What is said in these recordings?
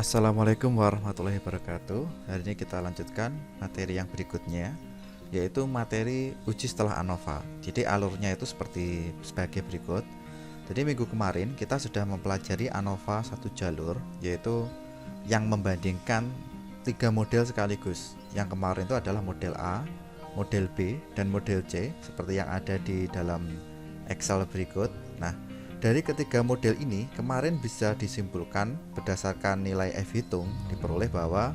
Assalamualaikum warahmatullahi wabarakatuh. Hari ini kita lanjutkan materi yang berikutnya, yaitu materi uji setelah ANOVA. Jadi alurnya itu sebagai berikut. Jadi minggu kemarin kita sudah mempelajari ANOVA satu jalur, yaitu yang membandingkan tiga model sekaligus. Yang kemarin itu adalah model A, model B, dan model C, seperti yang ada di dalam Excel berikut. Nah, dari ketiga model ini kemarin bisa disimpulkan berdasarkan nilai F hitung diperoleh bahwa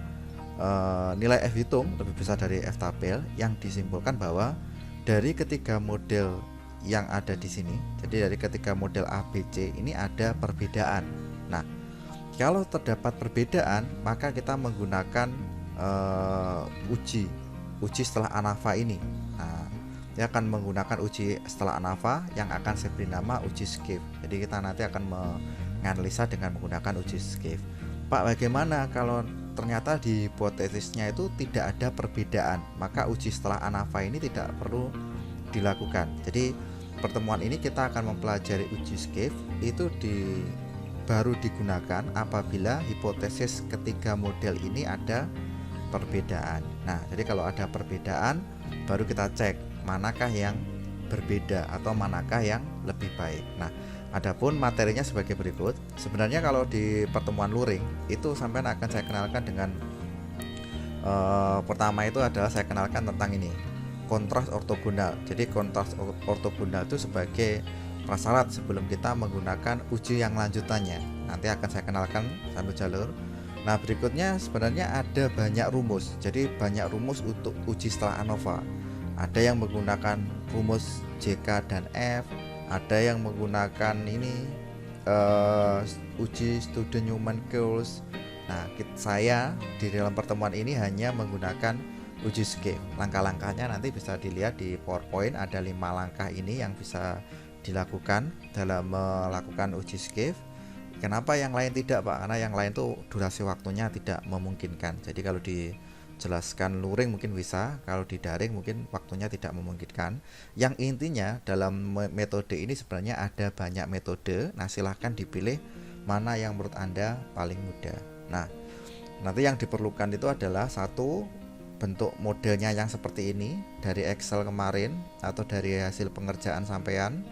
nilai F hitung lebih besar dari F tabel, yang disimpulkan bahwa dari ketiga model yang ada di sini, jadi dari ketiga model A, B, C ini ada perbedaan. Nah, kalau terdapat perbedaan maka kita menggunakan uji setelah ANOVA ini. Nah, dia akan menggunakan uji setelah ANOVA yang akan saya beri nama uji Schiff. Jadi kita nanti akan menganalisa dengan menggunakan uji Schiff. Pak, bagaimana kalau ternyata di hipotesisnya itu tidak ada perbedaan? Maka uji setelah ANOVA ini tidak perlu dilakukan. Jadi pertemuan ini kita akan mempelajari uji Schiff itu baru digunakan apabila hipotesis ketiga model ini ada perbedaan. Nah, jadi kalau ada perbedaan baru kita cek manakah yang berbeda atau manakah yang lebih baik. Nah, adapun materinya sebagai berikut. Sebenarnya kalau di pertemuan luring itu sampai akan saya kenalkan dengan pertama itu adalah saya kenalkan tentang ini, kontras ortogonal. Jadi kontras ortogonal itu sebagai prasyarat sebelum kita menggunakan uji yang lanjutannya. Nanti akan saya kenalkan satu jalur. Nah, berikutnya sebenarnya ada banyak rumus. Jadi banyak rumus untuk uji setelah ANOVA. Ada yang menggunakan rumus JK dan F, ada yang menggunakan ini uji Student-Newman-Coles. Nah, saya di dalam pertemuan ini hanya menggunakan uji Schiff. Langkah-langkahnya nanti bisa dilihat di PowerPoint. Ada 5 langkah ini yang bisa dilakukan dalam melakukan uji Schiff. Kenapa yang lain tidak, Pak? Karena yang lain tuh durasi waktunya tidak memungkinkan. Jadi kalau dijelaskan luring mungkin bisa, kalau di daring mungkin waktunya tidak memungkinkan. Yang intinya dalam metode ini sebenarnya ada banyak metode. Nah, silahkan dipilih mana yang menurut Anda paling mudah. Nah, nanti yang diperlukan itu adalah satu, bentuk modelnya yang seperti ini dari Excel kemarin atau dari hasil pengerjaan sampean.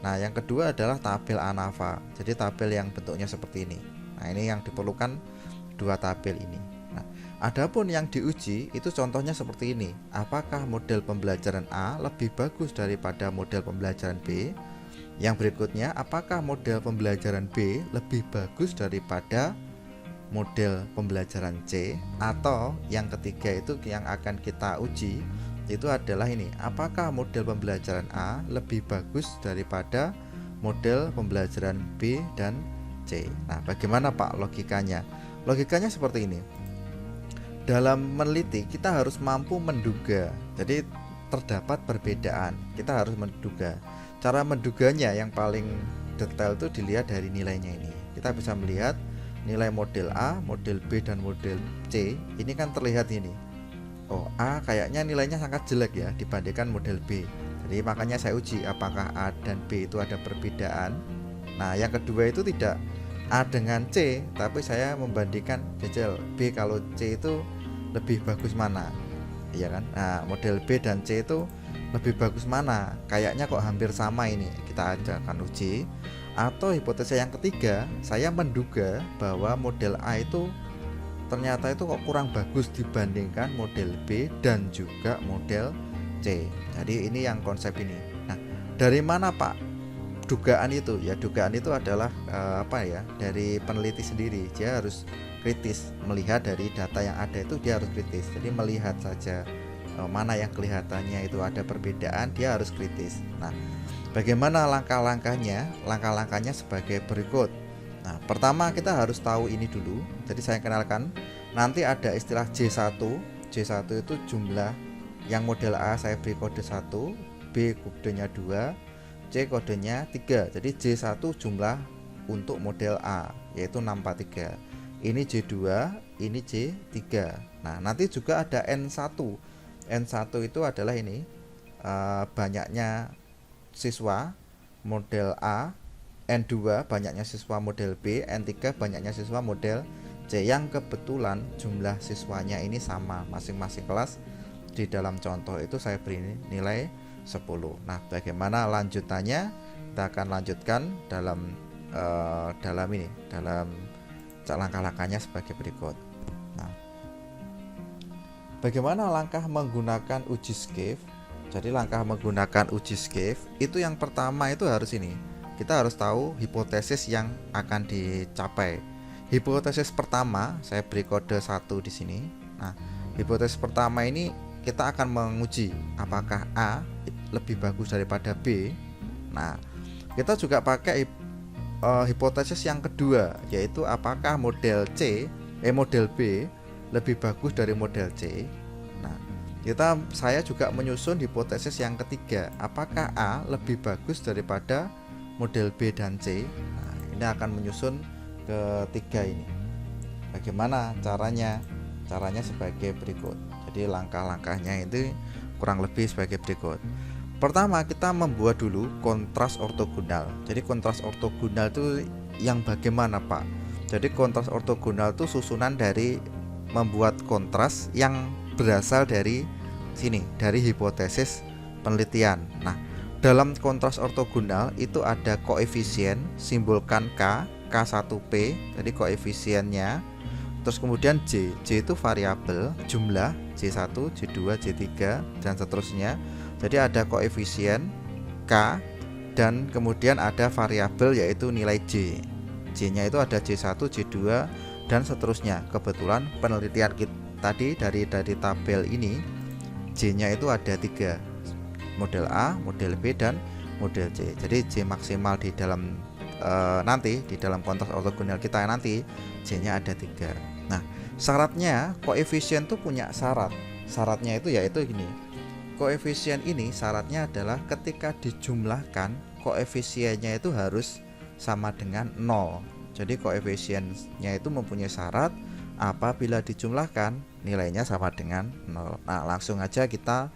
Nah, yang kedua adalah tabel ANOVA. Jadi tabel yang bentuknya seperti ini. Nah, ini yang diperlukan, dua tabel ini. Nah, adapun yang diuji itu contohnya seperti ini. Apakah model pembelajaran A lebih bagus daripada model pembelajaran B? Yang berikutnya, apakah model pembelajaran B lebih bagus daripada model pembelajaran C? Atau yang ketiga itu yang akan kita uji itu adalah ini, apakah model pembelajaran A lebih bagus daripada model pembelajaran B dan C. Nah, bagaimana Pak logikanya? Logikanya seperti ini. Dalam meneliti kita harus mampu menduga. Jadi terdapat perbedaan, kita harus menduga. Cara menduganya yang paling detail itu dilihat dari nilainya ini. Kita bisa melihat nilai model A, model B, dan model C. Ini kan terlihat ini. Oh, A kayaknya nilainya sangat jelek ya dibandingkan model B. Jadi makanya saya uji apakah A dan B itu ada perbedaan. Nah, yang kedua itu tidak A dengan C, tapi saya membandingkan jajal B kalau C itu lebih bagus mana, iya kan? Nah, model B dan C itu lebih bagus mana? Kayaknya kok hampir sama ini. Kita akan uji. Atau hipotesis yang ketiga, saya menduga bahwa model A itu ternyata itu kok kurang bagus dibandingkan model B dan juga model C. Jadi ini yang konsep ini. Nah, dari mana Pak dugaan itu? Ya, dugaan itu adalah dari peneliti sendiri. Dia harus kritis melihat dari data yang ada itu, dia harus kritis. Jadi melihat saja mana yang kelihatannya itu ada perbedaan, dia harus kritis. Nah, bagaimana langkah-langkahnya? Langkah-langkahnya sebagai berikut. Nah, pertama kita harus tahu ini dulu. Jadi saya kenalkan, nanti ada istilah J1. J1 itu jumlah yang model A saya beri kode 1, B kodenya 2, C kodenya 3. Jadi J1 jumlah untuk model A yaitu 643. Ini J2, ini J3. Nah, nanti juga ada N1. N1 itu adalah ini banyaknya siswa model A, N2 banyaknya siswa model B, N3 banyaknya siswa model C yang kebetulan jumlah siswanya ini sama masing-masing kelas. Di dalam contoh itu saya beri nilai 10. Nah, bagaimana lanjutannya? Kita akan lanjutkan dalam langkah-langkahnya sebagai berikut. Nah, bagaimana langkah menggunakan uji Skew? Jadi langkah menggunakan uji Skew itu yang pertama itu harus ini. Kita harus tahu hipotesis yang akan dicapai. Hipotesis pertama saya beri kode 1 di sini. Nah, hipotesis pertama ini kita akan menguji apakah A lebih bagus daripada B. Nah, kita juga pakai hipotesis yang kedua, yaitu apakah model B lebih bagus dari model C. Nah, saya juga menyusun hipotesis yang ketiga, apakah A lebih bagus daripada model B dan C. Nah, ini akan menyusun ketiga ini. Bagaimana caranya? Caranya sebagai berikut. Jadi langkah-langkahnya itu kurang lebih sebagai berikut. Pertama, kita membuat dulu kontras ortogonal. Jadi kontras ortogonal itu yang bagaimana, Pak? Jadi kontras ortogonal itu susunan dari membuat kontras yang berasal dari sini, dari hipotesis penelitian. Nah, dalam kontras ortogonal itu ada koefisien, simbolkan K1P, jadi koefisiennya. Terus kemudian J itu variabel jumlah J1, J2, J3 dan seterusnya. Jadi ada koefisien K dan kemudian ada variabel yaitu nilai J. J-nya itu ada J1, J2 dan seterusnya. Kebetulan penelitian kita tadi dari tabel ini J-nya itu ada 3. Model A, model B dan model C. Jadi J maksimal di dalam nanti di dalam kontras ortogonal kita nanti J-nya ada 3. Nah, syaratnya koefisien itu punya syarat. Syaratnya itu yaitu gini. Koefisien ini syaratnya adalah ketika dijumlahkan koefisiennya itu harus sama dengan 0. Jadi koefisiennya itu mempunyai syarat apabila dijumlahkan nilainya sama dengan 0. Nah, langsung aja kita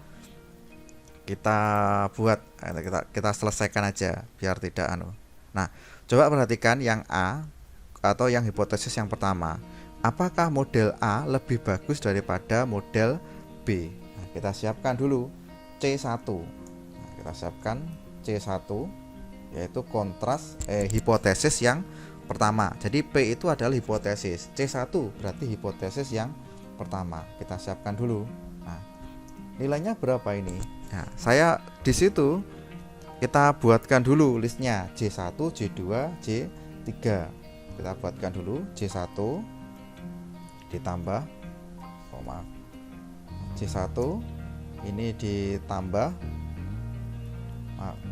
buat, kita selesaikan aja biar tidak Nah, coba perhatikan yang A atau yang hipotesis yang pertama. Apakah model A lebih bagus daripada model B? Nah, kita siapkan dulu C1. Nah, kita siapkan C1 yaitu kontras hipotesis yang pertama. Jadi P itu adalah hipotesis, C1 berarti hipotesis yang pertama. Kita siapkan dulu. Nah, nilainya berapa ini? Nah, saya di situ kita buatkan dulu listnya J1, J2, J3. Kita buatkan dulu J1 ditambah J1 ini ditambah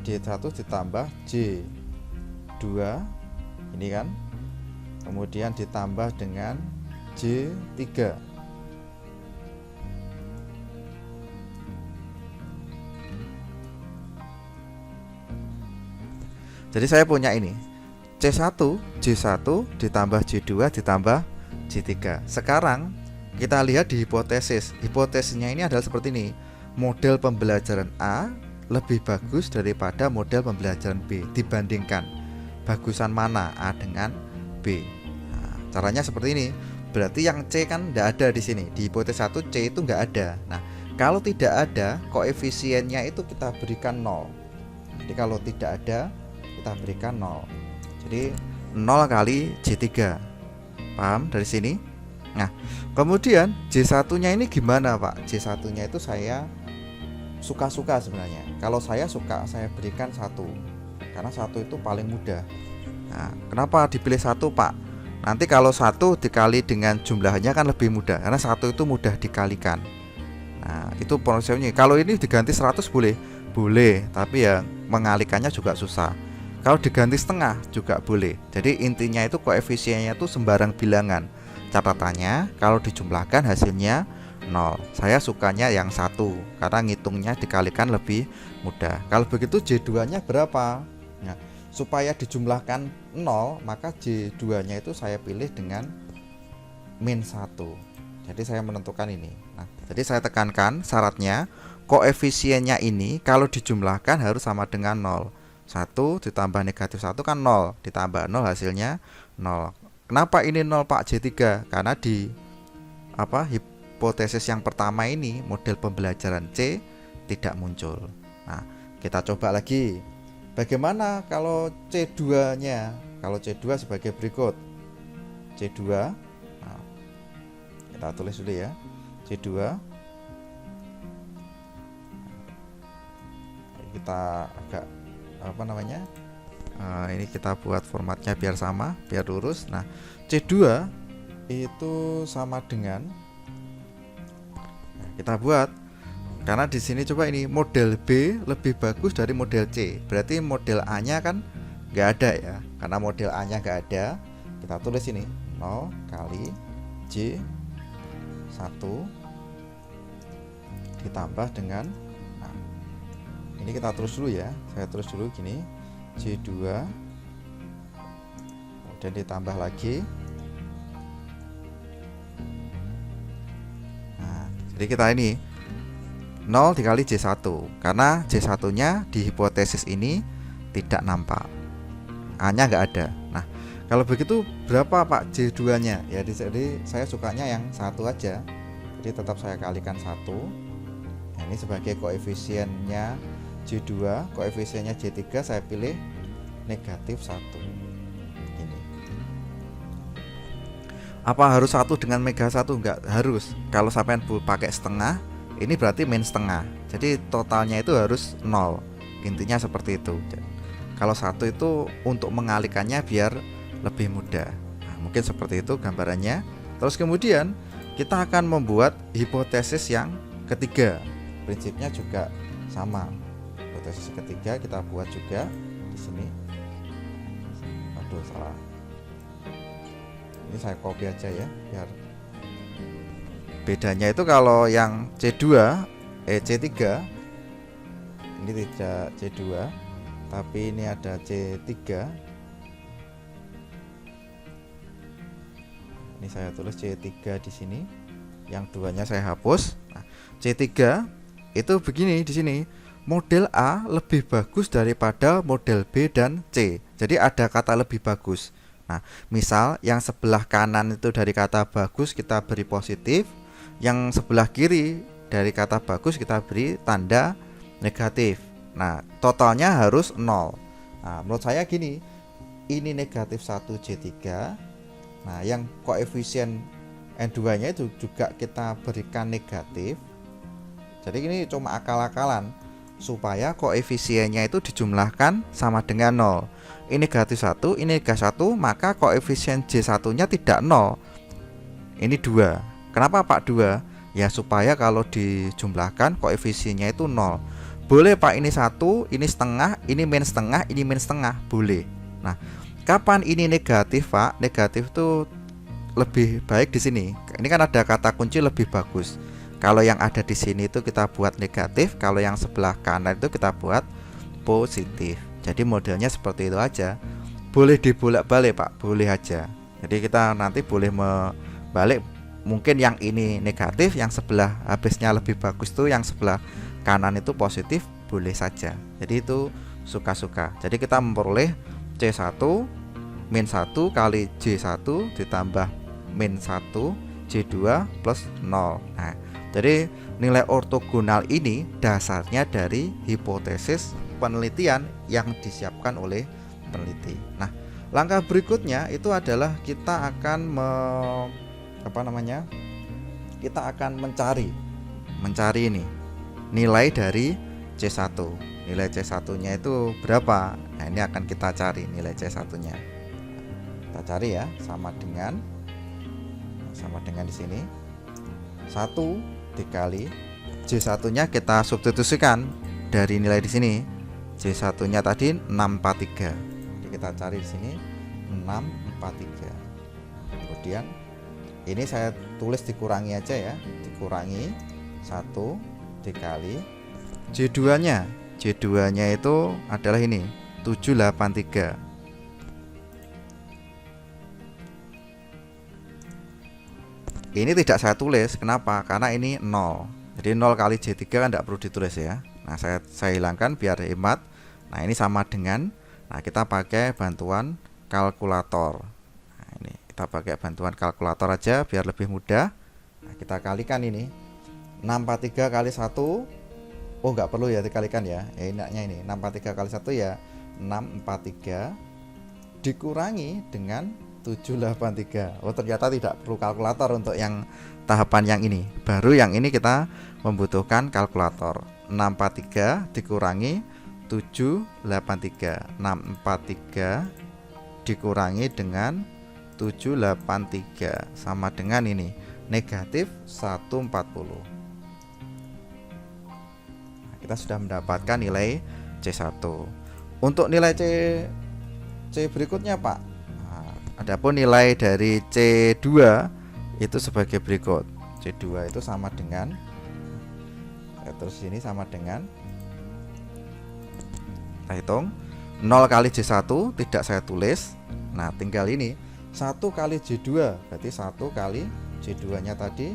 J1 ditambah J2 ini kan, kemudian ditambah dengan J3. Jadi saya punya ini C1, J1 ditambah J2 ditambah J3. Sekarang kita lihat di hipotesis. Hipotesisnya ini adalah seperti ini. Model pembelajaran A lebih bagus daripada model pembelajaran B. Dibandingkan bagusan mana A dengan B. Nah, caranya seperti ini. Berarti yang C kan tidak ada di sini. Di hipotesis 1 C itu nggak ada. Nah, kalau tidak ada, koefisiennya itu kita berikan 0. Jadi kalau tidak ada, kita berikan 0. Jadi 0 kali J3. Paham dari sini? Nah, kemudian J1-nya ini gimana, Pak? J1-nya itu saya suka-suka sebenarnya. Kalau saya suka, saya berikan 1. Karena 1 itu paling mudah. Nah, kenapa dipilih 1, Pak? Nanti kalau 1 dikali dengan jumlahnya kan lebih mudah. Karena 1 itu mudah dikalikan. Nah, itu prosesnya. Kalau ini diganti 100 boleh? Boleh, tapi ya mengalikannya juga susah. Kalau diganti setengah juga boleh. Jadi intinya itu koefisiennya itu sembarang bilangan. Catatannya kalau dijumlahkan hasilnya 0. Saya sukanya yang 1 karena ngitungnya dikalikan lebih mudah. Kalau begitu J2-nya berapa? Nah, supaya dijumlahkan 0, maka J2-nya itu saya pilih dengan -1. Jadi saya menentukan ini. Nah, jadi saya tekankan syaratnya koefisiennya ini kalau dijumlahkan harus sama dengan 0. 1 ditambah -1 kan 0, ditambah 0 hasilnya 0. Kenapa ini 0 Pak J3? Karena di hipotesis yang pertama ini model pembelajaran C tidak muncul. Nah, kita coba lagi. Bagaimana kalau C2-nya? Kalau C2 sebagai berikut. C2. Nah, kita tulis dulu ya. C2. Kita agak ini kita buat formatnya biar sama, biar lurus. Nah, C2 itu sama dengan, kita buat, karena di sini coba ini model B lebih bagus dari model C, berarti model A-nya kan nggak ada ya. Karena model A-nya nggak ada, kita tulis ini 0 kali J1 ditambah dengan, nah, ini kita terus dulu ya. Saya terus dulu gini, J2 kemudian ditambah lagi. Nah, jadi kita ini 0 dikali J1, karena J1 nya di hipotesis ini tidak nampak, A nya nggak ada. Nah, kalau begitu berapa Pak J2 nya? Ya, jadi saya sukanya yang satu aja, jadi tetap saya kalikan 1. Nah, ini sebagai koefisiennya J2, koefisiennya J3 saya pilih negatif 1. Ini. Apa harus 1 dengan mega 1? Enggak harus. Kalau sampean pakai setengah, ini berarti min setengah. Jadi totalnya itu harus 0. Intinya seperti itu. Kalau 1 itu untuk mengalikannya biar lebih mudah. Nah, mungkin seperti itu gambarannya. Terus kemudian kita akan membuat hipotesis yang ketiga. Prinsipnya juga sama. Hipotesis ketiga kita buat juga di sini. Aduh, salah. Ini saya copy aja ya, biar bedanya itu kalau yang C2 C3 ini tidak C2, tapi ini ada C3. Ini saya tulis C3 di sini. Yang duanya saya hapus. Nah, C3 itu begini di sini. Model A lebih bagus daripada model B dan C. Jadi ada kata lebih bagus. Nah, misal yang sebelah kanan itu dari kata bagus kita beri positif, yang sebelah kiri dari kata bagus kita beri tanda negatif. Nah, totalnya harus 0. Nah, menurut saya gini, ini negatif 1 J3. Nah, yang koefisien N2 nya itu juga kita berikan negatif. Jadi ini cuma akal-akalan supaya koefisiennya itu dijumlahkan sama dengan 0. Ini negatif 1, ini negatif 1, maka koefisien J1 nya tidak 0. Ini 2. Kenapa Pak 2? Ya supaya kalau dijumlahkan koefisiennya itu 0. Boleh Pak ini 1, ini setengah, ini min setengah, ini min setengah, boleh. Nah, kapan ini negatif Pak? Negatif itu lebih baik di sini. Ini kan ada kata kunci lebih bagus. Kalau yang ada di sini itu kita buat negatif, kalau yang sebelah kanan itu kita buat positif. Jadi modelnya seperti itu aja. Boleh dibolak-balik Pak, boleh aja. Jadi kita nanti boleh membalik. Mungkin yang ini negatif, yang sebelah habisnya lebih bagus tuh yang sebelah kanan itu positif, boleh saja. Jadi itu suka-suka. Jadi kita memperoleh C1 min 1 kali J1 ditambah min 1 J2 plus 0. Nah, jadi nilai ortogonal ini dasarnya dari hipotesis penelitian yang disiapkan oleh peneliti. Nah, langkah berikutnya itu adalah kita akan kita akan mencari ini nilai dari C1. Nilai C1-nya itu berapa? Nah, ini akan kita cari nilai C1-nya. Kita cari ya, sama dengan di sini 1 dikali J1-nya kita substitusikan dari nilai di sini. J1-nya tadi 643. Jadi kita cari di sini 643. Kemudian ini saya tulis dikurangi aja ya, dikurangi 1 dikali J2-nya. J2-nya itu adalah ini 783. Ini tidak saya tulis, kenapa? Karena ini 0. Jadi 0 kali J3 kan tidak perlu ditulis ya. Nah, saya hilangkan biar hemat. Nah, ini sama dengan, nah kita pakai bantuan kalkulator. Nah, ini Kita pakai bantuan kalkulator aja biar lebih mudah. Nah, kita kalikan ini 643 kali 1. Oh, nggak perlu ya dikalikan ya. Enaknya ini 643 kali 1 ya 643 dikurangi dengan 783. Oh, ternyata tidak perlu kalkulator untuk yang tahapan yang ini. Baru yang ini kita membutuhkan kalkulator. 643 dikurangi 783. 643 dikurangi dengan 783 sama dengan ini, negatif 140. Nah, kita sudah mendapatkan nilai C1. Untuk nilai C berikutnya, Pak. Nah, adapun nilai dari C2 itu sebagai berikut. C2 itu sama dengan, terus ini sama dengan, kita hitung 0 kali J1 tidak saya tulis. Nah, tinggal ini 1 kali J2, berarti 1 kali J2 nya tadi,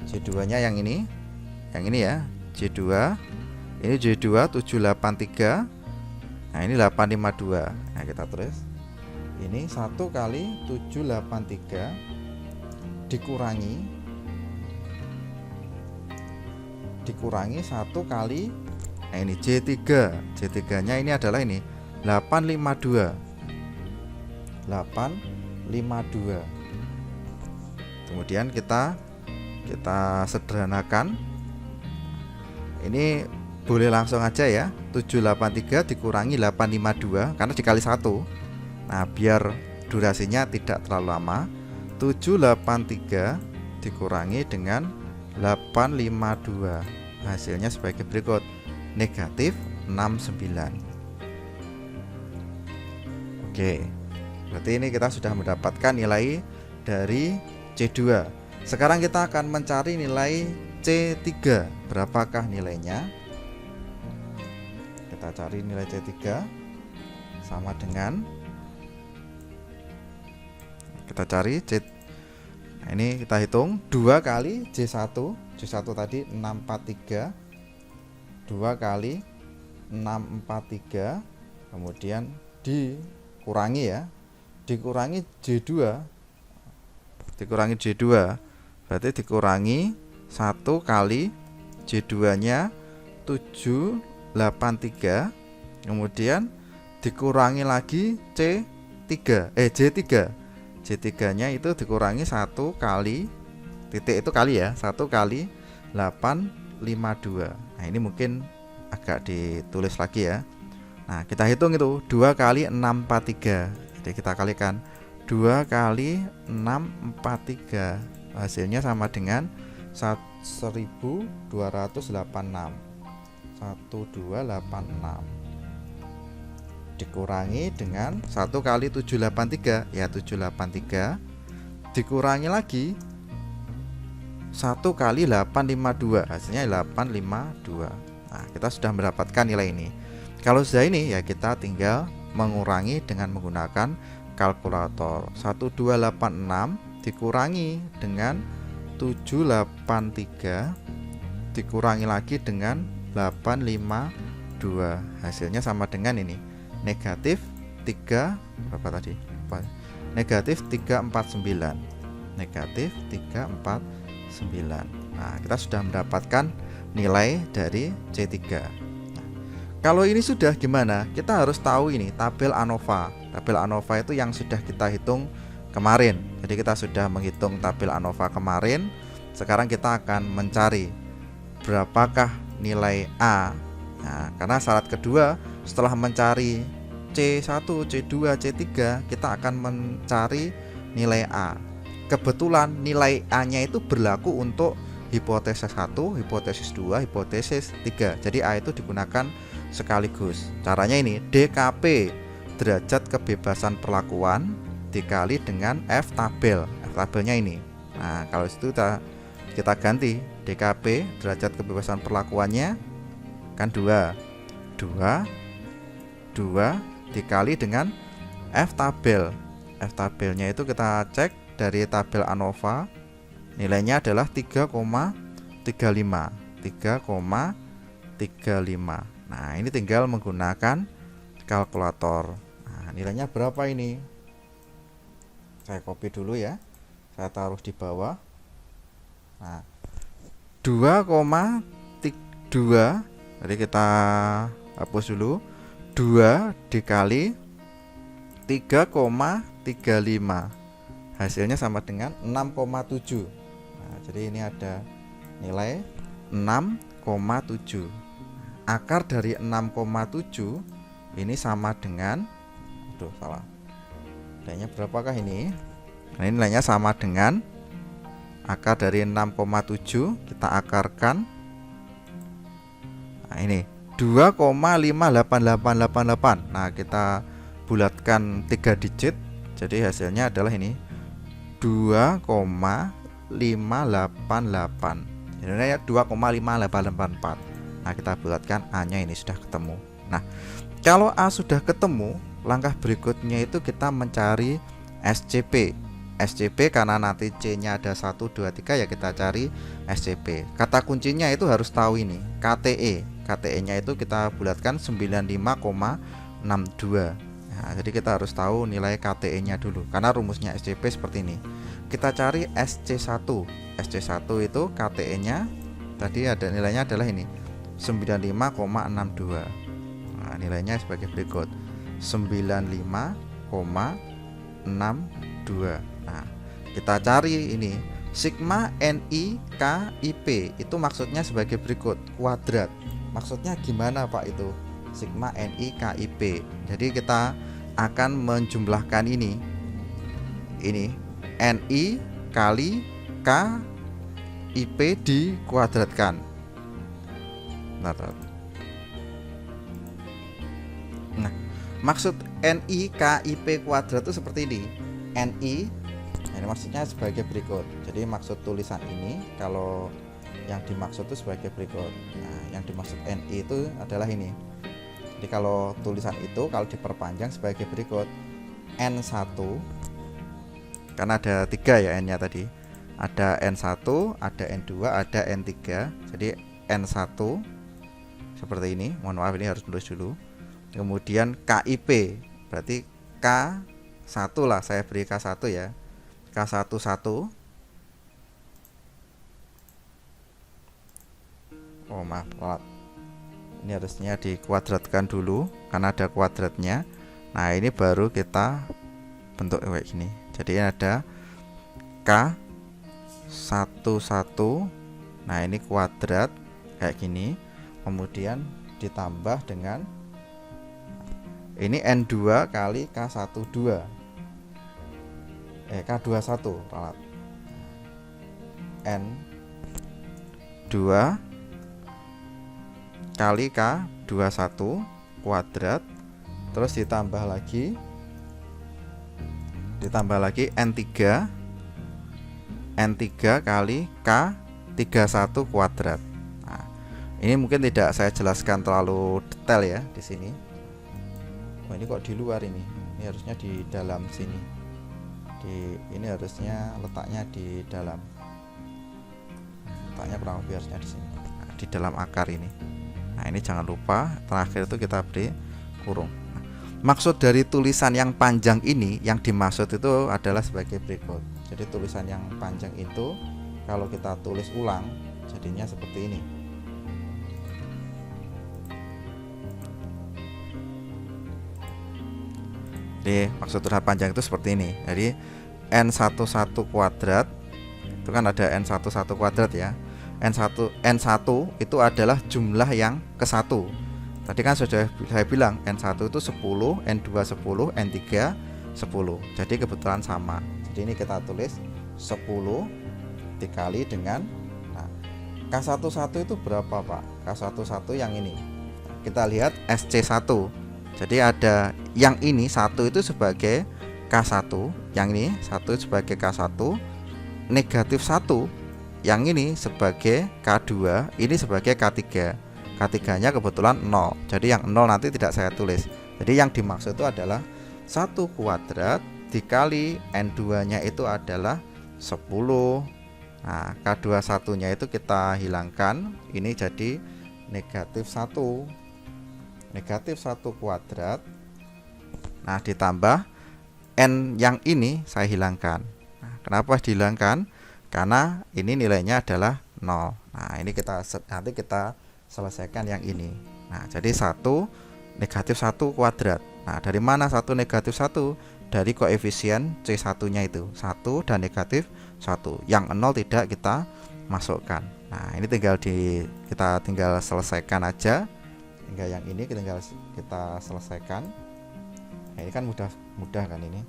J2 nya yang ini ya, J2 ini J2 783. Nah, ini 852. Nah, kita tulis ini 1 kali 783 dikurangi 1 kali, nah ini J3 nya ini adalah ini 852. Kemudian kita sederhanakan. Ini boleh langsung aja ya, 783 dikurangi 852 karena dikali 1. Nah, biar durasinya tidak terlalu lama, 783 dikurangi dengan 852. Hasilnya sebagai berikut, negatif 69. Oke, berarti ini kita sudah mendapatkan nilai dari C2. Sekarang kita akan mencari nilai C3. Berapakah nilainya? Kita cari nilai C3 sama dengan, kita cari C. Nah, ini kita hitung 2 kali J1. J1 tadi 643. 2 kali 643. Kemudian dikurangi ya. Dikurangi J2. Berarti dikurangi 1 kali J2 nya 783. Kemudian dikurangi lagi J3 nya itu dikurangi 1 kali, titik itu kali ya, 1 kali 852. Nah, ini mungkin agak ditulis lagi ya. Nah, kita hitung itu 2 kali 643. Jadi kita kalikan 2 kali 643. Hasilnya sama dengan 1286. 1286 dikurangi dengan 1 kali 783 ya 783 dikurangi lagi 1 kali 852, hasilnya 852. Nah, kita sudah mendapatkan nilai ini. Kalau sudah ini ya kita tinggal mengurangi dengan menggunakan kalkulator. 1286 dikurangi dengan 783 dikurangi lagi dengan 852. Hasilnya sama dengan ini, negatif 3 berapa tadi? Negatif 349. Negatif 349. Nah, kita sudah mendapatkan nilai dari C3. Nah, kalau ini sudah gimana? Kita harus tahu ini tabel ANOVA. Tabel ANOVA itu yang sudah kita hitung kemarin. Jadi kita sudah menghitung tabel ANOVA kemarin. Sekarang kita akan mencari berapakah nilai A. Nah, karena syarat kedua setelah mencari C1, C2, C3, kita akan mencari nilai A. Kebetulan nilai A-nya itu berlaku untuk hipotesis 1, hipotesis 2, hipotesis 3. Jadi A itu digunakan sekaligus. Caranya ini, DKP derajat kebebasan perlakuan dikali dengan F tabel. F tabelnya ini. Nah, kalau itu kita ganti DKP derajat kebebasan perlakuannya kan 2 dikali dengan F tabel. F tabelnya itu kita cek dari tabel ANOVA, nilainya adalah 3,35. Nah, ini tinggal menggunakan kalkulator. Nah, nilainya berapa ini? Saya copy dulu ya, saya taruh di bawah. Nah, 2,2, jadi kita hapus dulu. 2 dikali 3,35, hasilnya sama dengan 6,7. Nah, jadi ini ada nilai 6,7. Akar dari 6,7 ini sama dengan, aduh salah, nilainya berapakah ini? Nah, ini nilainya sama dengan akar dari 6,7, kita akarkan. Nah, ini 2,58888. Nah, kita bulatkan 3 digit, jadi hasilnya adalah ini 2,588. Jadi 2,5884. Nah, kita bulatkan A-nya, ini sudah ketemu. Nah, kalau A sudah ketemu, langkah berikutnya itu kita mencari SCP. SCP karena nanti C-nya ada 1, 2, 3, ya kita cari SCP. Kata kuncinya itu harus tahu ini, KTE. KTE-nya itu kita bulatkan 95,62. Nah, jadi kita harus tahu nilai KTE-nya dulu, karena rumusnya SCP seperti ini. Kita cari SC1. SC1 itu KTE-nya tadi ada nilainya adalah ini, 95,62. Nah, nilainya sebagai berikut, 95,62. Nah, kita cari ini sigma NI KIP, itu maksudnya sebagai berikut, kuadrat. Maksudnya gimana Pak itu sigma NI KIP? Jadi kita akan menjumlahkan ini NI kali KIP dikuadratkan. Nah, maksud NI KIP kuadrat itu seperti ini. NI, ini maksudnya sebagai berikut. Jadi maksud tulisan ini, kalau yang dimaksud itu sebagai berikut. Nah, yang dimaksud NI itu adalah ini. Jadi kalau tulisan itu kalau diperpanjang sebagai berikut, N1, karena ada 3 ya N-nya tadi. Ada N1, ada N2, ada N3. Jadi N1 seperti ini. Mohon maaf, ini harus tulis dulu. Kemudian KIP, berarti K1 lah, saya beri K1 ya. K11. Oh maaf, ini harusnya dikuadratkan dulu karena ada kuadratnya. Nah, ini baru kita bentuk kayak gini. Jadi ini ada K11. Nah, ini kuadrat kayak gini. Kemudian ditambah dengan ini N2 kali K12. K21 ralat. N2 kali K21 kuadrat, terus ditambah lagi N3 kali K31 kuadrat. Nah, ini mungkin tidak saya jelaskan terlalu detail ya di sini. Oh, ini kok di luar ini harusnya di dalam sini. Ini harusnya letaknya di dalam. Letaknya kurang lebih harusnya di sini. Nah, di dalam akar ini. Nah, ini jangan lupa terakhir itu kita beri kurung. Nah, maksud dari tulisan yang panjang ini, yang dimaksud itu adalah sebagai berikut. Jadi tulisan yang panjang itu kalau kita tulis ulang jadinya seperti ini. Jadi maksud tulisan panjang itu seperti ini. Jadi N11 kuadrat itu kan ada N11 kuadrat ya. N1 itu adalah jumlah yang ke-1. Tadi kan sudah saya bilang N1 itu 10, N2 10, N3 10. Jadi kebetulan sama. Jadi ini kita tulis 10 dikali dengan, nah, K11 itu berapa Pak? K11 yang ini. Kita lihat SC1. Jadi ada yang ini 1 itu sebagai K1, yang ini 1 sebagai K1, negatif 1 yang ini sebagai K2, ini sebagai K3. K3-nya kebetulan 0. Jadi yang 0 nanti tidak saya tulis. Jadi yang dimaksud itu adalah 1 kuadrat dikali N2-nya itu adalah 10. Nah, K21-nya itu kita hilangkan. Ini jadi negatif 1. Negatif 1 kuadrat. Nah, ditambah N yang ini saya hilangkan. Nah, kenapa dihilangkan? Karena ini nilainya adalah 0. Nah, ini nanti kita selesaikan yang ini. Nah, jadi 1 negatif 1 kuadrat. Nah, dari mana 1 negatif 1? Dari koefisien C1-nya itu 1 dan negatif 1. Yang 0 tidak kita masukkan. Nah, ini kita tinggal selesaikan aja. Tinggal yang ini kita selesaikan. Nah, ini kan mudah kan ini.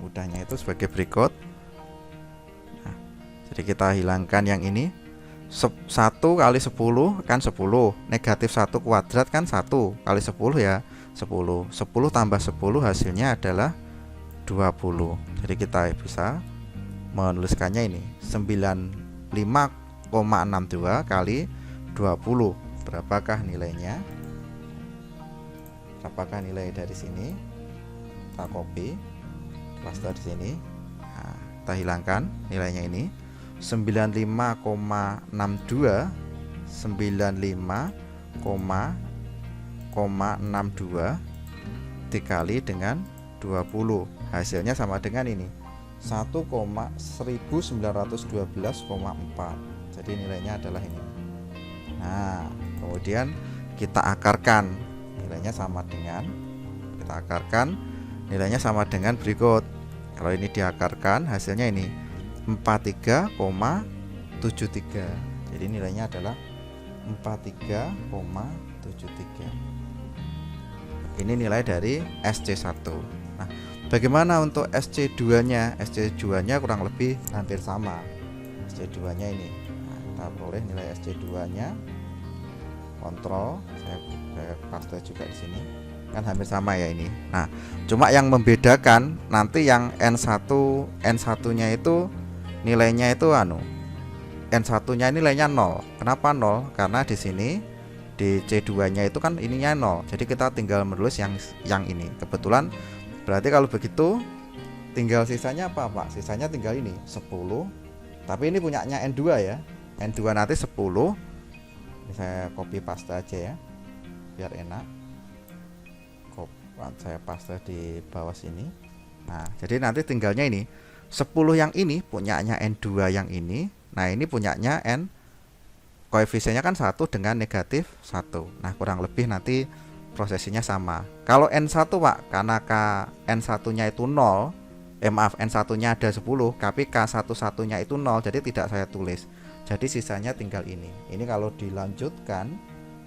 Mudahnya itu sebagai berikut. Nah, jadi kita hilangkan yang ini. 1 kali 10 kan 10. Negatif 1 kuadrat kan 1 kali 10 ya 10. 10 tambah 10 hasilnya adalah 20. Jadi kita bisa menuliskannya ini 95,62 kali 20. Berapakah nilainya? Berapakah nilai dari sini? Kita copy, paste di sini. Nah, kita hilangkan nilainya ini 95,62 dikali dengan 20. Hasilnya sama dengan ini 1,1912,4. Jadi nilainya adalah ini. Nah, kemudian kita akarkan, nilainya sama dengan berikut. Kalau ini diakarkan hasilnya ini 43,73. Jadi nilainya adalah 43,73. Ini nilai dari SC1. Nah, bagaimana untuk SC2-nya? SC2-nya kurang lebih hampir sama. SC2-nya ini. Nah, kita peroleh nilai SC2-nya. Kontrol, saya paste juga di sini. Kan hampir sama ya ini. Nah, cuma yang membedakan nanti yang N1-nya itu nilainya itu N1-nya nilainya 0. Kenapa 0? Karena di sini di C2-nya itu kan ininya 0. Jadi kita tinggal menulis yang ini. Kebetulan berarti kalau begitu tinggal sisanya apa, Pak? Sisanya tinggal ini 10. Tapi ini punyanya N2 ya. N2 nanti 10. Ini saya copy paste aja ya. Biar enak. Saya paste di bawah sini. Nah, jadi nanti tinggalnya ini 10 yang ini punyanya N2 yang ini. Nah, ini punyanya N, koefisiennya kan 1 dengan negatif 1. Nah, kurang lebih nanti prosesinya sama. Kalau N1 Pak, karena N1-nya itu 0, N1-nya ada 10, tapi K11-nya itu 0, jadi tidak saya tulis. Jadi sisanya tinggal ini. Ini kalau dilanjutkan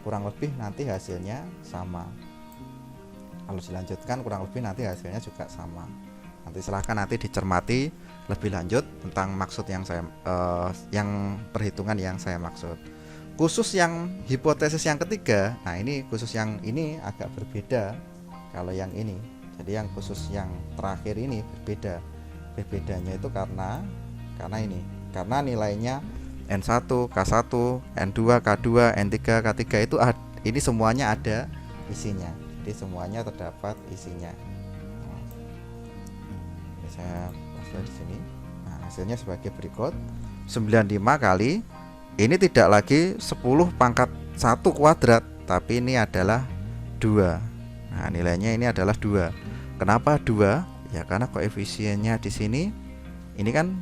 kurang lebih nanti hasilnya sama. Kalau dilanjutkan kurang lebih nanti hasilnya juga sama. Nanti silahkan nanti dicermati lebih lanjut tentang maksud yang perhitungan yang saya maksud. Khusus yang hipotesis yang ketiga, nah ini khusus yang ini agak berbeda kalau yang ini. Jadi yang khusus yang terakhir ini berbeda. Berbedanya itu karena nilainya N1, K1, N2, K2, N3, K3 itu ini semuanya ada isinya. Jadi semuanya terdapat isinya. Ini saya paste di sini. Nah, hasilnya sebagai berikut. 95 kali ini tidak lagi 10 pangkat 1 kuadrat, tapi ini adalah 2. Nah, nilainya ini adalah 2. Kenapa 2? Ya karena koefisiennya di sini ini kan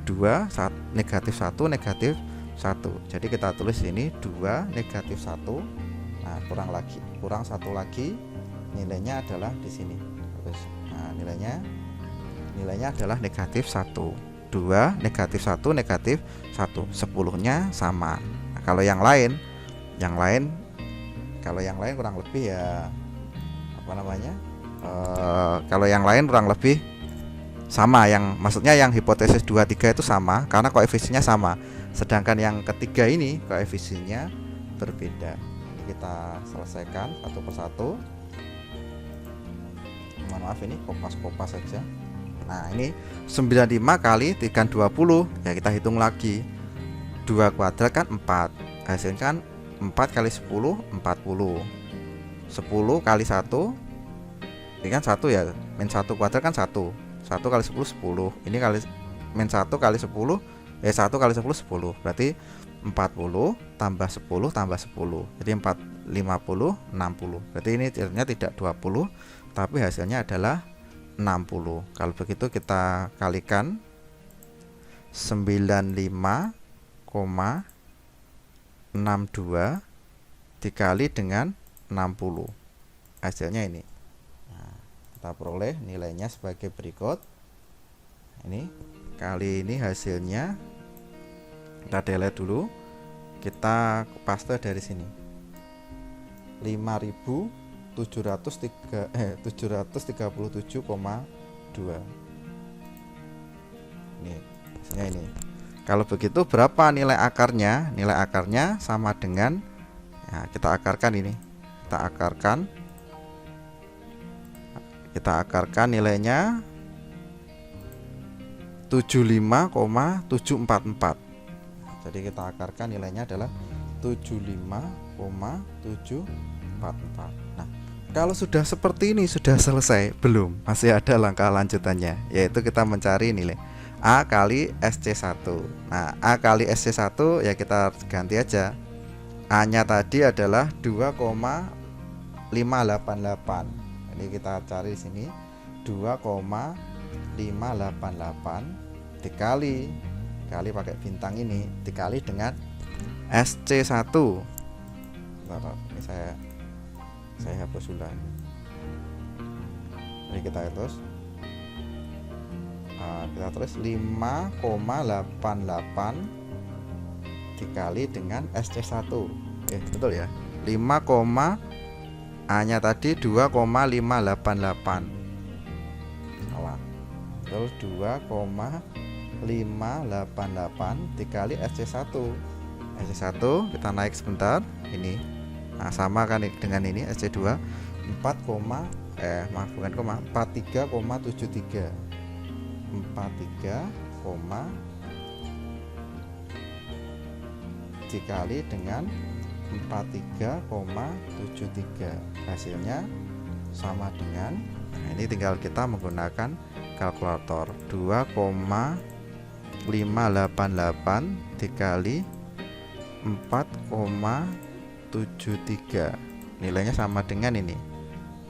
2 negatif 1 negatif 1. Jadi kita tulis ini 2 negatif 1. Nah, kurang 1 lagi nilainya adalah di sini. Terus nah, nilainya adalah negatif 1. 2 negatif 1 negatif 1. 10-nya sama. Nah, kalau yang lain kurang lebih ya kalau yang lain kurang lebih sama, maksudnya yang hipotesis 2, 3 itu sama karena koefisiennya sama. Sedangkan yang ketiga ini koefisiennya berbeda. Ini kita selesaikan satu persatu. Mohon maaf ini kopas saja. Nah, ini 95 kali 3 20. Ya kita hitung lagi. 2 kuadrat kan 4. Hasilnya kan 4 kali 10 40. 10 kali 1 ini kan 1 ya. Min 1 kuadrat kan 1. 1 kali 10 10. Ini kali min 1 kali 10 1 kali 10 10. Berarti 40 tambah 10 tambah 10. Jadi 50 60. Berarti ini ternyata tidak 20, tapi hasilnya adalah 60. Kalau begitu kita kalikan 95,62 dikali dengan 60. Hasilnya ini. Nah, kita peroleh nilainya sebagai berikut. Ini kali ini hasilnya kita delete dulu. Kita paste dari sini. 737,2. Ini hasilnya ini. Kalau begitu berapa nilai akarnya? Nilai akarnya sama dengan, ya, kita akarkan ini. Kita akarkan nilainya 75,744. Jadi kita akarkan nilainya adalah 75,744. Nah, kalau sudah seperti ini sudah selesai? Belum, masih ada langkah lanjutannya, yaitu kita mencari nilai A kali SC1. Nah, A kali SC1 ya kita ganti aja. A nya tadi adalah 2,588. Ini kita cari di sini 2,588 dikali pakai bintang ini dikali dengan SC1. Bentar, ini saya hapus dulu. Jadi kita terus 5,88 dikali dengan SC1. Betul ya. 5, A nya tadi 2,588. Salah. Terus 2,588 dikali SC1. SC1 kita naik sebentar ini. Nah, sama kan dengan ini SC2 43,73 dikali dengan 43,73. Hasilnya sama dengan, nah ini tinggal kita menggunakan kalkulator. 2,588 dikali 4,73. Nilainya sama dengan ini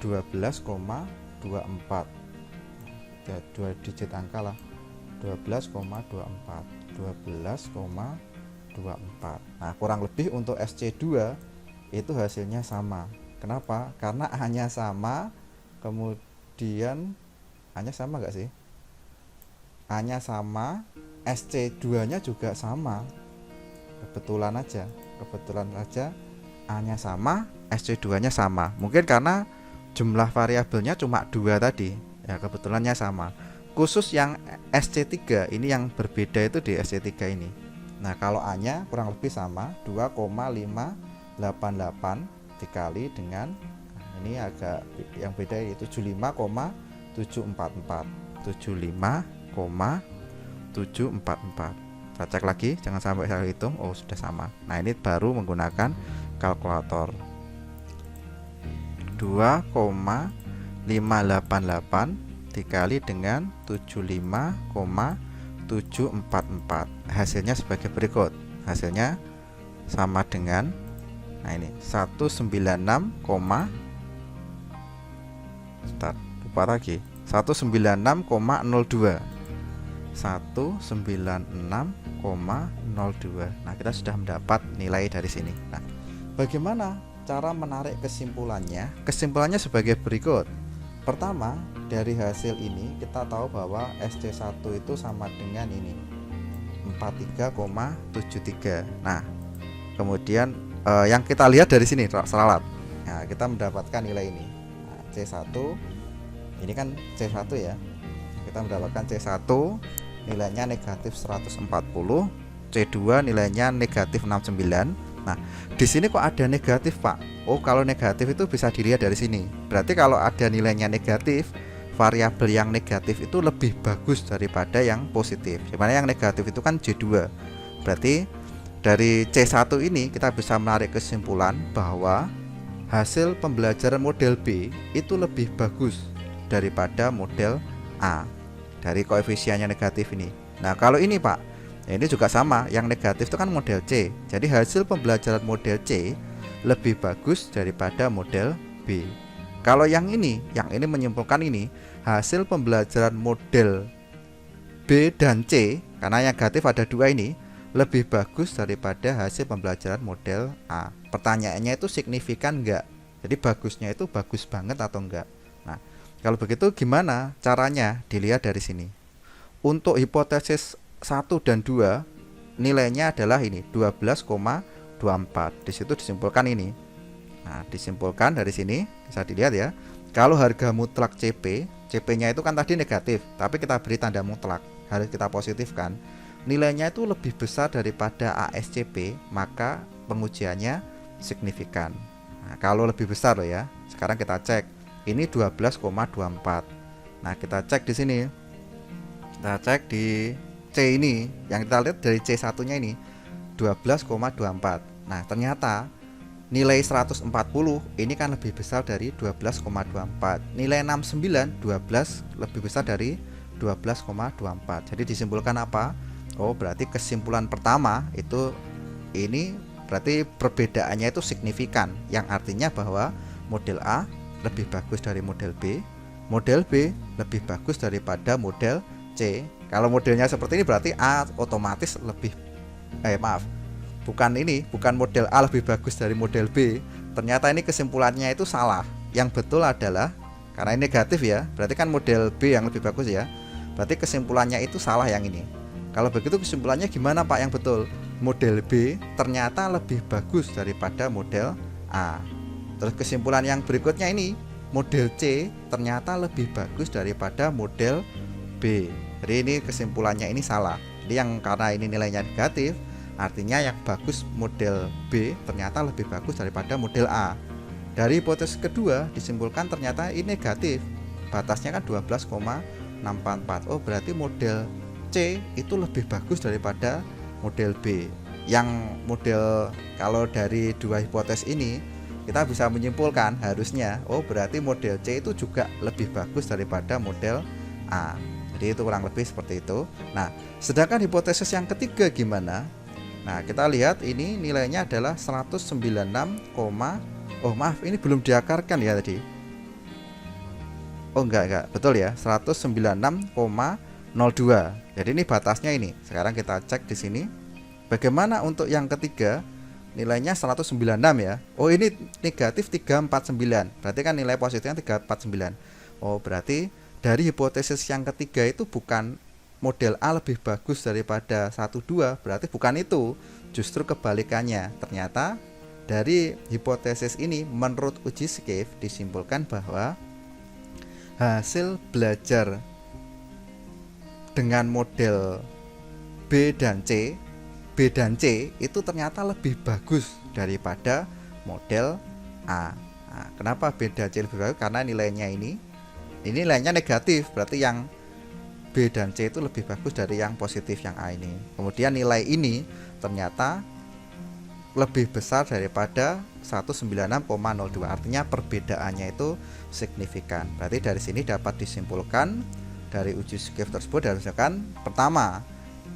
12,24. Ya, 2 digit angka lah. 12,24. Nah, kurang lebih untuk SC2 itu hasilnya sama. Kenapa? Karena A-nya sama, kemudian A-nya sama enggak sih? A-nya sama, SC2-nya juga sama. Kebetulan aja A-nya sama, SC2-nya sama. Mungkin karena jumlah variabelnya cuma 2 tadi. Ya, kebetulannya sama. Khusus yang SC3 ini yang berbeda itu di SC3 ini. Nah, kalau A-nya kurang lebih sama, 2,588 dikali dengan, ini agak yang beda yaitu 75,744. 75,744. Kita cek lagi, jangan sampai salah hitung. Oh, sudah sama. Nah, ini baru menggunakan kalkulator. 2,588 dikali dengan 75,744. Hasilnya sebagai berikut. Hasilnya sama dengan, nah ini 196,02. 196,02. Nah, kita sudah mendapat nilai dari sini. Nah, bagaimana cara menarik kesimpulannya? Kesimpulannya sebagai berikut. Pertama, dari hasil ini kita tahu bahwa SC1 itu sama dengan ini 43,73. Nah, kemudian yang kita lihat dari sini seralat. Nah, kita mendapatkan nilai ini. Nah, C1 ini kan C1 ya. Kita mendapatkan C1 nilainya negatif 140, C2 nilainya negatif 69. Nah, di sini kok ada negatif, Pak? Oh, kalau negatif itu bisa dilihat dari sini. Berarti kalau ada nilainya negatif, variabel yang negatif itu lebih bagus daripada yang positif. Dimana yang negatif itu kan J2. Berarti dari C1 ini kita bisa menarik kesimpulan bahwa hasil pembelajaran model B itu lebih bagus daripada model A dari koefisiennya negatif ini. Nah, kalau ini, Pak, ya ini juga sama, yang negatif itu kan model C. Jadi hasil pembelajaran model C lebih bagus daripada model B. Kalau yang ini menyimpulkan ini hasil pembelajaran model B dan C, karena yang negatif ada dua ini, lebih bagus daripada hasil pembelajaran model A. Pertanyaannya itu signifikan enggak? Jadi bagusnya itu bagus banget atau enggak? Nah, kalau begitu gimana caranya? Dilihat dari sini. Untuk hipotesis 1 dan 2 nilainya adalah ini 12,24. Di situ disimpulkan ini. Nah, disimpulkan dari sini bisa dilihat ya. Kalau harga mutlak CP-nya itu kan tadi negatif, tapi kita beri tanda mutlak, harus kita positifkan. Nilainya itu lebih besar daripada ASCP, maka pengujiannya signifikan. Nah, kalau lebih besar loh ya. Sekarang kita cek. Ini 12,24. Nah, kita cek di sini. Kita cek di C ini, yang kita lihat dari C1-nya ini 12,24. Nah, ternyata nilai 140 ini kan lebih besar dari 12,24. Nilai 69, 12 lebih besar dari 12,24. Jadi disimpulkan apa? Oh, berarti kesimpulan pertama itu ini berarti perbedaannya itu signifikan, yang artinya bahwa model A lebih bagus dari model B, model B lebih bagus daripada model C. Kalau modelnya seperti ini berarti A otomatis lebih bukan model A lebih bagus dari model B. Ternyata ini kesimpulannya itu salah. Yang betul adalah, karena ini negatif ya, berarti kan model B yang lebih bagus ya. Berarti kesimpulannya itu salah yang ini. Kalau begitu kesimpulannya gimana Pak yang betul? Model B ternyata lebih bagus daripada model A. Terus kesimpulan yang berikutnya ini, model C ternyata lebih bagus daripada model B. Jadi ini kesimpulannya ini salah. Jadi yang karena ini nilainya negatif, artinya yang bagus model B ternyata lebih bagus daripada model A. Dari hipotesis kedua disimpulkan ternyata ini negatif. Batasnya kan 12,644. Oh, berarti model C itu lebih bagus daripada model B. Yang model, kalau dari dua hipotesis ini kita bisa menyimpulkan harusnya, oh berarti model C itu juga lebih bagus daripada model A. Jadi itu kurang lebih seperti itu. Nah, sedangkan hipotesis yang ketiga gimana? Nah, kita lihat ini nilainya adalah 196, oh maaf, ini belum diakarkan ya tadi. Oh enggak, betul ya, 196,02. Jadi ini batasnya ini. Sekarang kita cek di sini. Bagaimana untuk yang ketiga? Nilainya 196 ya. Oh, ini negatif 349. Berarti kan nilai positifnya 349. Oh, berarti dari hipotesis yang ketiga itu bukan model A lebih bagus daripada 12, berarti bukan itu, justru kebalikannya. Ternyata dari hipotesis ini menurut uji Schiff disimpulkan bahwa hasil belajar dengan model B dan C itu ternyata lebih bagus daripada model A. Nah, kenapa B dan C lebih bagus? Karena nilainya ini nilainya negatif, berarti yang B dan C itu lebih bagus dari yang positif yang A ini. Kemudian nilai ini ternyata lebih besar daripada 196,02. Artinya perbedaannya itu signifikan. Berarti dari sini dapat disimpulkan dari uji Schiff tersebut haruskan pertama,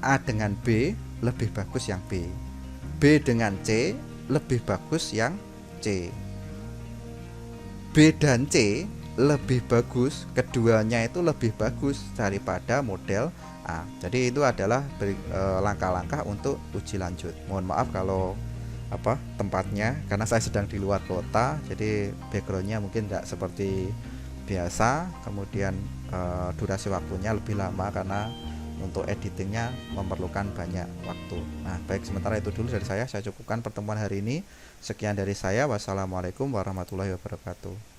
A dengan B lebih bagus yang B, B dengan C lebih bagus yang C, B dan C lebih bagus, keduanya itu lebih bagus daripada model A. Jadi itu adalah langkah-langkah untuk uji lanjut. Mohon maaf kalau tempatnya, karena saya sedang di luar kota, jadi backgroundnya mungkin tidak seperti biasa. Kemudian durasi waktunya lebih lama karena untuk editingnya memerlukan banyak waktu. Nah, baik, sementara itu dulu dari saya cukupkan pertemuan hari ini. Sekian dari saya. Wassalamualaikum warahmatullahi wabarakatuh.